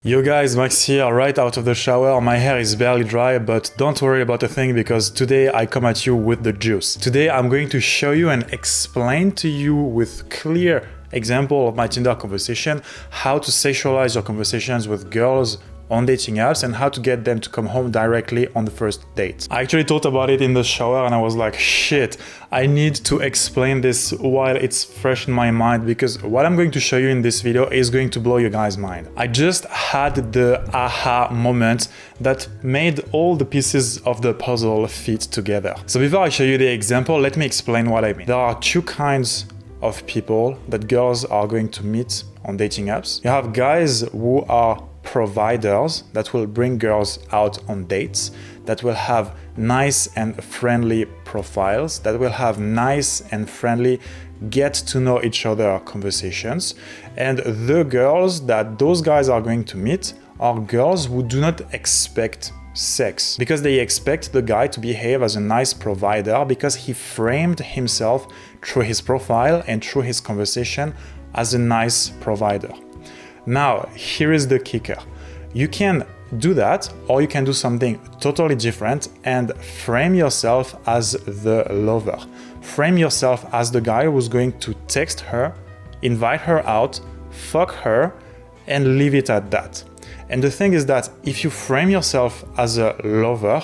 Yo guys, Max here, right out of the shower. My hair is barely dry, but don't worry about a thing because today I come at you with the juice. Today I'm going to show you and explain to you with clear example of my Tinder conversation how to sexualize your conversations with girls on dating apps and how to get them to come home directly on the first date. I actually thought about it in the shower and I was like, shit, I need to explain this while it's fresh in my mind because what I'm going to show you in this video is going to blow you guys' mind. I just had the aha moment that made all the pieces of the puzzle fit together. So before I show you the example, let me explain what I mean. There are two kinds of people that girls are going to meet on dating apps. You have guys who are providers that will bring girls out on dates, that will have nice and friendly profiles, that will have nice and friendly get to know each other conversations. And the girls that those guys are going to meet are girls who do not expect sex because they expect the guy to behave as a nice provider because he framed himself through his profile and through his conversation as a nice provider. Now, here is the kicker. You can do that, or you can do something totally different and frame yourself as the lover. Frame yourself as the guy who's going to text her, invite her out, fuck her, and leave it at that. And the thing is that if you frame yourself as a lover,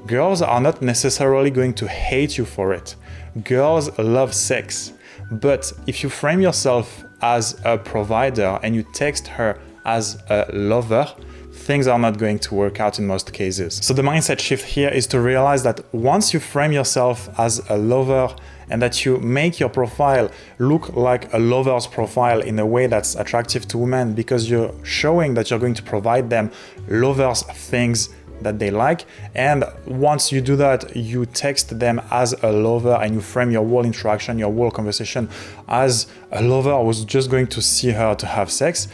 girls are not necessarily going to hate you for it. Girls love sex. But if you frame yourself as a provider and you text her as a lover, things are not going to work out in most cases. So the mindset shift here is to realize that once you frame yourself as a lover and that you make your profile look like a lover's profile in a way that's attractive to women because you're showing that you're going to provide them lovers things that they like, and once you do that, you text them as a lover and you frame your whole interaction, your whole conversation as a lover who's just going to see her to have sex,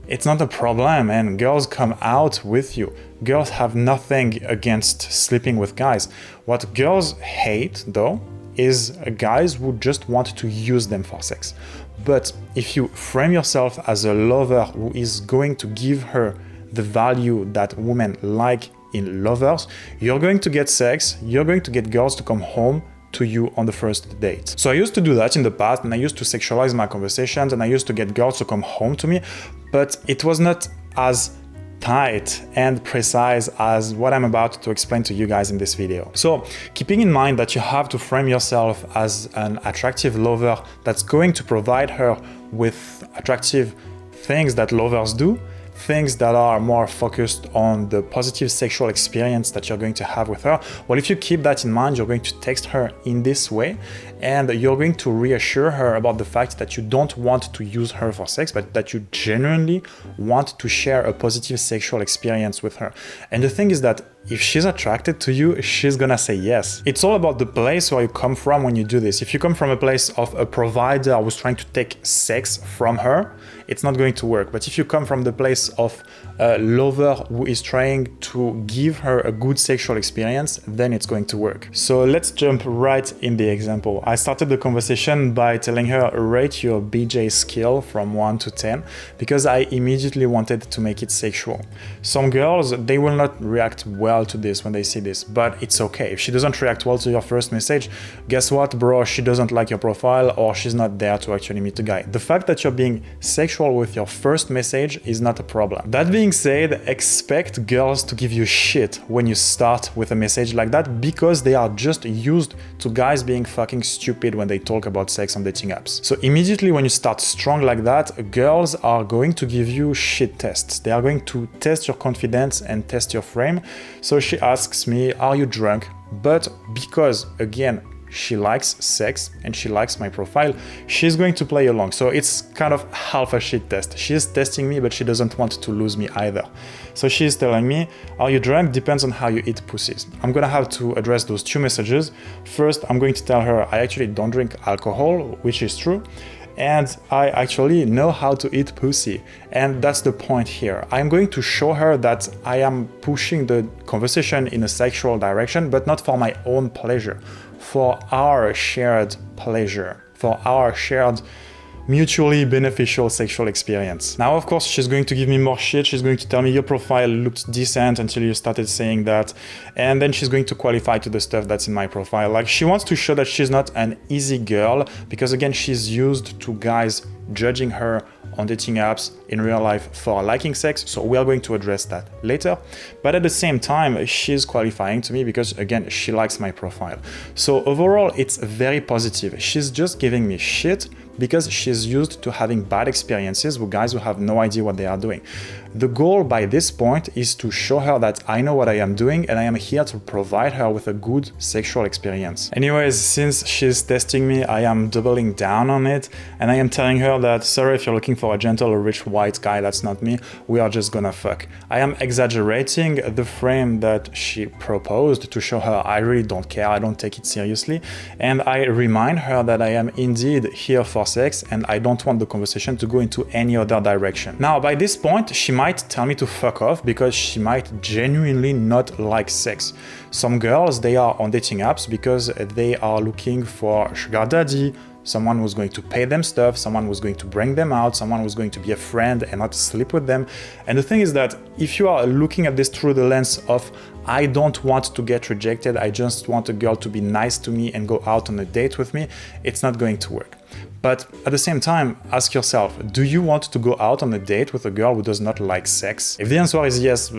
it's not a problem and girls come out with you. Girls have nothing against sleeping with guys. What girls hate though is guys who just want to use them for sex. But if you frame yourself as a lover who is going to give her the value that women like in lovers, you're going to get sex, you're going to get girls to come home to you on the first date. So I used to do that in the past and I used to sexualize my conversations and I used to get girls to come home to me, but it was not as tight and precise as what I'm about to explain to you guys in this video. So keeping in mind that you have to frame yourself as an attractive lover that's going to provide her with attractive things that lovers do, things that are more focused on the positive sexual experience that you're going to have with her. Well, if you keep that in mind, you're going to text her in this way and you're going to reassure her about the fact that you don't want to use her for sex, but that you genuinely want to share a positive sexual experience with her. And the thing is that if she's attracted to you, she's gonna say yes. It's all about the place where you come from when you do this. If you come from a place of a provider who's trying to take sex from her, it's not going to work. But if you come from the place of a lover who is trying to give her a good sexual experience, then it's going to work. So let's jump right in the example. I started the conversation by telling her, rate your BJ skill from 1 to 10, because I immediately wanted to make it sexual. Some girls, they will not react well to this when they see this, but it's okay. If she doesn't react well to your first message, guess what, bro? She doesn't like your profile or she's not there to actually meet the guy. The fact that you're being sexual with your first message is not a problem. That being said, expect girls to give you shit when you start with a message like that because they are just used to guys being fucking stupid when they talk about sex on dating apps. So immediately when you start strong like that, girls are going to give you shit tests. They are going to test your confidence and test your frame. So she asks me, are you drunk? But because, again, she likes sex and she likes my profile, she's going to play along. So it's kind of half a shit test. She's testing me, but she doesn't want to lose me either. So she's telling me, are you drunk? Depends on how you eat pussies. I'm gonna have to address those two messages. First, I'm going to tell her I actually don't drink alcohol, which is true. And I actually know how to eat pussy. And that's the point here. I'm going to show her that I am pushing the conversation in a sexual direction, but not for my own pleasure, for our shared pleasure, for our shared mutually beneficial sexual experience. Now, of course, she's going to give me more shit. She's going to tell me your profile looked decent until you started saying that. And then she's going to qualify to the stuff that's in my profile. Like, she wants to show that she's not an easy girl because, again, she's used to guys judging her on dating apps in real life for liking sex. So we are going to address that later. But at the same time, she's qualifying to me because, again, she likes my profile. So overall, it's very positive. She's just giving me shit because she's used to having bad experiences with guys who have no idea what they are doing. The goal by this point is to show her that I know what I am doing and I am here to provide her with a good sexual experience. Anyways, since she's testing me, I am doubling down on it and I am telling her that, sorry, if you're looking for a gentle or rich white guy, that's not me. We are just gonna fuck. I am exaggerating the frame that she proposed to show her I really don't care, I don't take it seriously. And I remind her that I am indeed here for sex and I don't want the conversation to go into any other direction. Now, by this point, she might tell me to fuck off because she might genuinely not like sex. Some girls, they are on dating apps because they are looking for sugar daddy, someone who's going to pay them stuff, someone who's going to bring them out, someone who's going to be a friend and not sleep with them. And the thing is that if you are looking at this through the lens of I don't want to get rejected, I just want a girl to be nice to me and go out on a date with me, it's not going to work. But at the same time, ask yourself, do you want to go out on a date with a girl who does not like sex? If the answer is yes,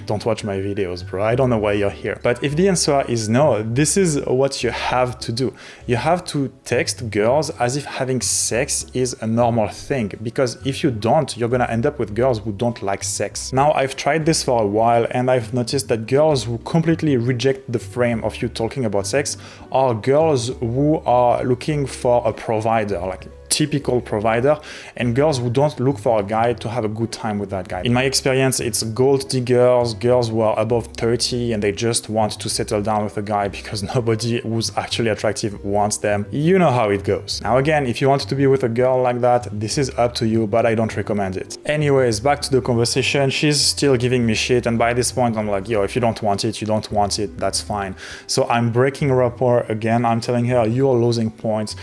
don't watch my videos, bro. I don't know why you're here. But if the answer is no, this is what you have to do. You have to text girls as if having sex is a normal thing. Because if you don't, you're gonna end up with girls who don't like sex. Now, I've tried this for a while and I've noticed that girls who completely reject the frame of you talking about sex are girls who are looking for a provider, like typical provider, and girls who don't look for a guy to have a good time with that guy. In my experience, it's gold diggers, girls who are above 30 and they just want to settle down with a guy because nobody who's actually attractive wants them. You know how it goes. Now again, if you want to be with a girl like that, this is up to you, but I don't recommend it. Anyways, back to the conversation. She's still giving me shit and by this point I'm like, yo, if you don't want it, you don't want it, that's fine. So I'm breaking rapport again. I'm telling her you're losing points, ...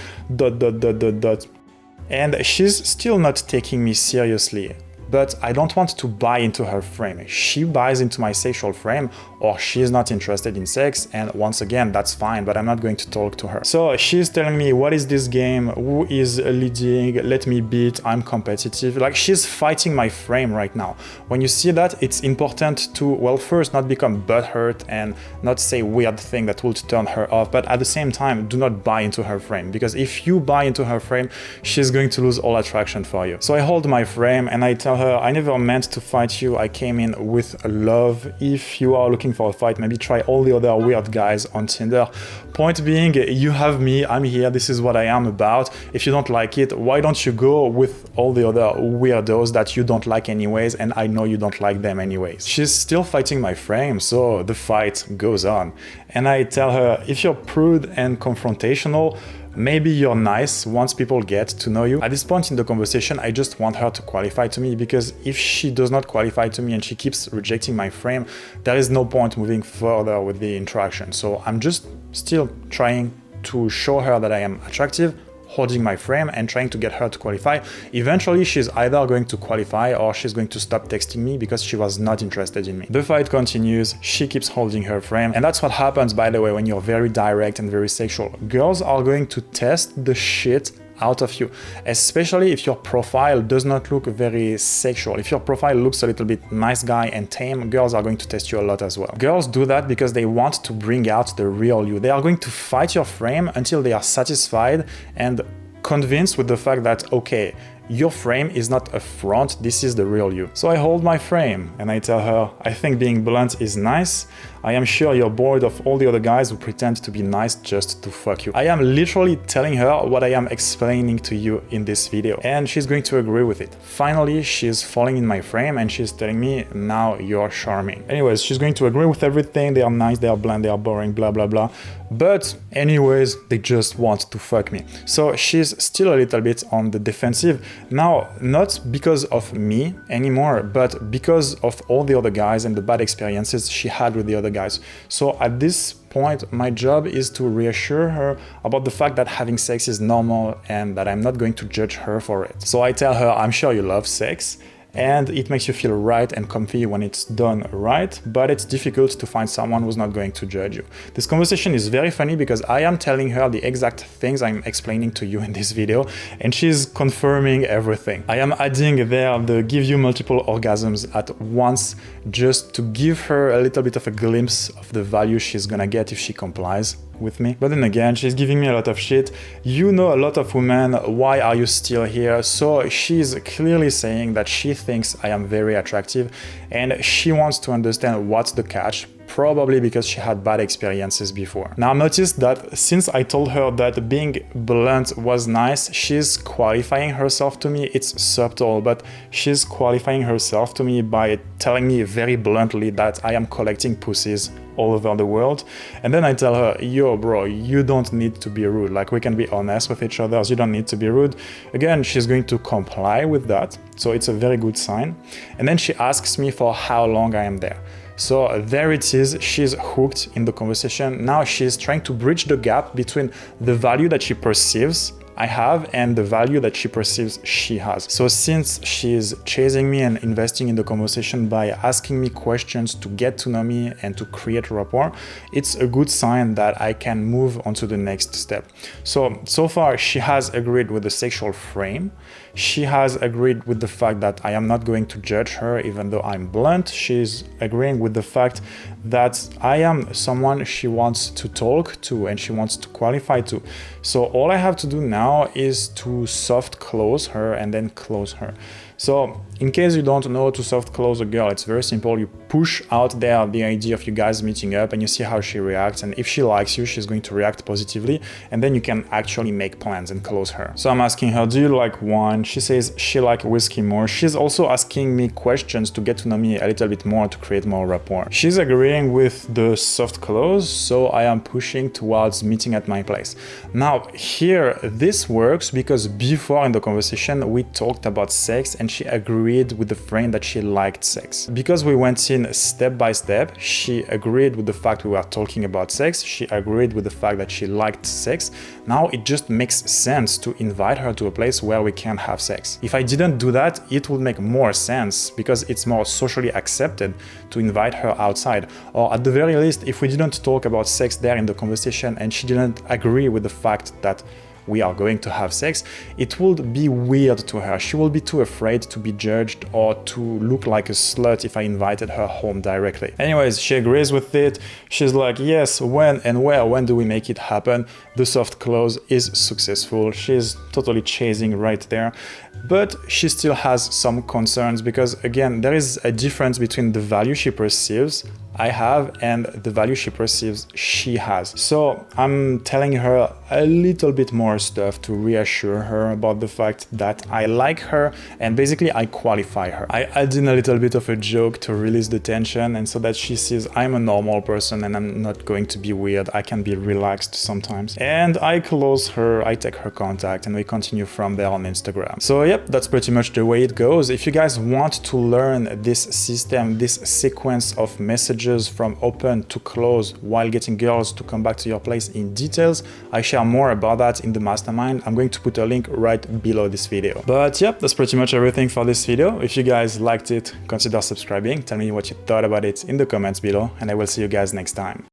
And she's still not taking me seriously. But I don't want to buy into her frame. She buys into my sexual frame or she's not interested in sex, and once again, that's fine, but I'm not going to talk to her. So she's telling me, what is this game? Who is leading? Let me beat, I'm competitive. Like, she's fighting my frame right now. When you see that, it's important to, well, first not become butthurt and not say weird thing that will turn her off, but at the same time, do not buy into her frame, because if you buy into her frame, she's going to lose all attraction for you. So I hold my frame and I tell her, I never meant to fight you. I came in with love. If you are looking for a fight, maybe try all the other weird guys on Tinder. Point being, you have me, I'm here, this is what I am about. If you don't like it, why don't you go with all the other weirdos that you don't like anyways, and I know you don't like them anyways. She's still fighting my frame, so the fight goes on. And I tell her, if you're prude and confrontational, maybe you're nice once people get to know you. At this point in the conversation, I just want her to qualify to me, because if she does not qualify to me and she keeps rejecting my frame, there is no point moving further with the interaction. So I'm just still trying to show her that I am attractive, holding my frame and trying to get her to qualify. Eventually, she's either going to qualify or she's going to stop texting me because she was not interested in me. The fight continues, she keeps holding her frame, and that's what happens, by the way, when you're very direct and very sexual. Girls are going to test the shit out of you, especially if your profile does not look very sexual. If your profile looks a little bit nice guy and tame, girls are going to test you a lot as well. Girls do that because they want to bring out the real you. They are going to fight your frame until they are satisfied and convinced with the fact that, okay, your frame is not a front, this is the real you. So I hold my frame and I tell her, I think being blunt is nice. I am sure you're bored of all the other guys who pretend to be nice just to fuck you. I am literally telling her what I am explaining to you in this video, and she's going to agree with it. Finally, she's falling in my frame and she's telling me, now you're charming. Anyways, she's going to agree with everything. They are nice, they are bland, they are boring, blah, blah, blah. But anyways, they just want to fuck me. So she's still a little bit on the defensive. Now, not because of me anymore, but because of all the other guys and the bad experiences she had with the other guys. So at this point, my job is to reassure her about the fact that having sex is normal and that I'm not going to judge her for it. So I tell her, I'm sure you love sex, and it makes you feel right and comfy when it's done right, but it's difficult to find someone who's not going to judge you. This conversation is very funny because I am telling her the exact things I'm explaining to you in this video, and she's confirming everything. I am adding there the give you multiple orgasms at once, just to give her a little bit of a glimpse of the value she's gonna get if she complies with me. But then again, she's giving me a lot of shit. You know a lot of women, why are you still here? So she's clearly saying that she thinks I am very attractive and she wants to understand what's the catch, probably because she had bad experiences before. Now notice that since I told her that being blunt was nice, she's qualifying herself to me. It's subtle, but she's qualifying herself to me by telling me very bluntly that I am collecting pussies all over the world. And then I tell her, yo bro, you don't need to be rude. Like, we can be honest with each other, you don't need to be rude. Again, she's going to comply with that, so it's a very good sign. And then she asks me for how long I am there. So there it is, she's hooked in the conversation. Now she's trying to bridge the gap between the value that she perceives I have and the value that she perceives she has. So since she's chasing me and investing in the conversation by asking me questions to get to know me and to create rapport, it's a good sign that I can move on to the next step. So far she has agreed with the sexual frame. She has agreed with the fact that I am not going to judge her even though I'm blunt. She's agreeing with the fact that I am someone she wants to talk to and she wants to qualify to. So all I have to do now is to soft close her and then close her. So in case you don't know to soft close a girl, it's very simple. You push out there the idea of you guys meeting up and you see how she reacts. And if she likes you, she's going to react positively. And then you can actually make plans and close her. So I'm asking her, do you like wine? She says she likes whiskey more. She's also asking me questions to get to know me a little bit more, to create more rapport. She's agreeing with the soft close, so I am pushing towards meeting at my place. Now here, this works because before in the conversation, we talked about sex and she agreed with the frame that she liked sex. Because we went in step by step, she agreed with the fact we were talking about sex, she agreed with the fact that she liked sex. Now it just makes sense to invite her to a place where we can have sex. If I didn't do that, it would make more sense because it's more socially accepted to invite her outside. Or at the very least, if we didn't talk about sex there in the conversation and she didn't agree with the fact that we are going to have sex, it would be weird to her. She will be too afraid to be judged or to look like a slut if I invited her home directly. Anyways, she agrees with it. She's like, yes, when and where, when do we make it happen? The soft close is successful. She's totally chasing right there. But she still has some concerns because, again, there is a difference between the value she perceives I have and the value she perceives she has. So I'm telling her a little bit more stuff to reassure her about the fact that I like her and basically I qualify her. I add in a little bit of a joke to release the tension and so that she sees I'm a normal person and I'm not going to be weird. I can be relaxed sometimes. And I close her, I take her contact and we continue from there on Instagram. So yep, that's pretty much the way it goes. If you guys want to learn this system, this sequence of messages from open to close while getting girls to come back to your place in details, I share more about that in the mastermind. I'm going to put a link right below this video. But yep, that's pretty much everything for this video. If you guys liked it, consider subscribing. Tell me what you thought about it in the comments below, and I will see you guys next time.